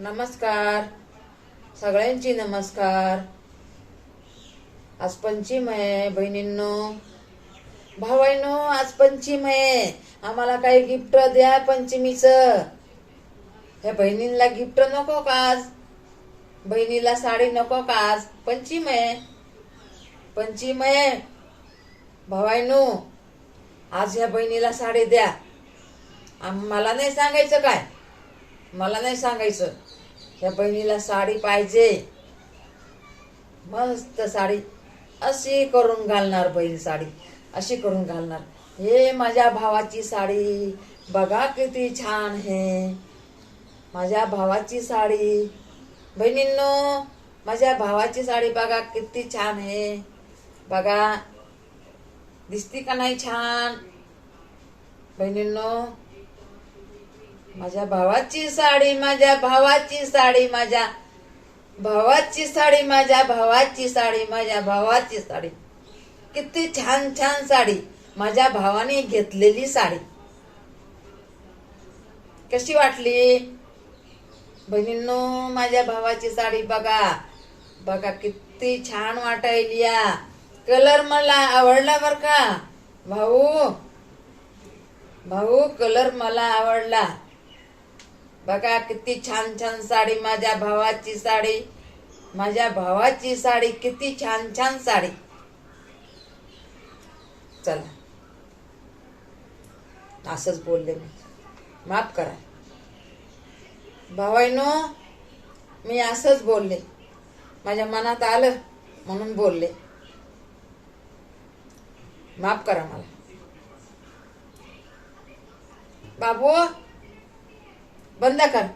नमस्कार सगळ्यांची नमस्कार। आज पंचम आहे बहिणींनो, भावांनो, आज पंचम आहे। आम्हाला काही गिफ्ट द्या पंचमीचं। ह्या बहिणींना गिफ्ट नको का आज? बहिणीला साडी नको का आज? पंचम आहे, पंचम आहे भावांनो। आज ह्या बहिणीला साडी द्या। मला नाही सांगायचं काय, मला नाही सांगायचं। ह्या बहिणीला साडी पाहिजे, मस्त साडी अशी करून घालणार बहीण, साडी अशी करून घालणार। हे माझ्या भावाची साडी बघा किती छान आहे, माझ्या भावाची साडी। बहिणींनो, माझ्या भावाची साडी बघा किती छान आहे, बघा दिसती का नाही छान? बहिणींनो, माझ्या भावाची साडी, माझ्या भावाची साडी, माझ्या भावाची साडी, माझ्या भावाची साडी, माझ्या भावाची साडी, किती छान छान साडी, माझ्या भावाने घेतलेली साडी। कशी वाटली बहिणींनो? माझ्या भावाची साडी बघा, बघा किती छान वाटायली। कलर मला आवडला बर का भाऊ, भाऊ कलर मला आवडला। बघा किती छान छान साडी, माझ्या भावाची साडी, माझ्या भावाची साडी, किती छान छान साडी। चला, असंच बोलले मी, माफ करा भावांनो, मी असंच बोलले, माझ्या मनात आलं म्हणून बोलले, माफ करा मला। बाबू बंद कर।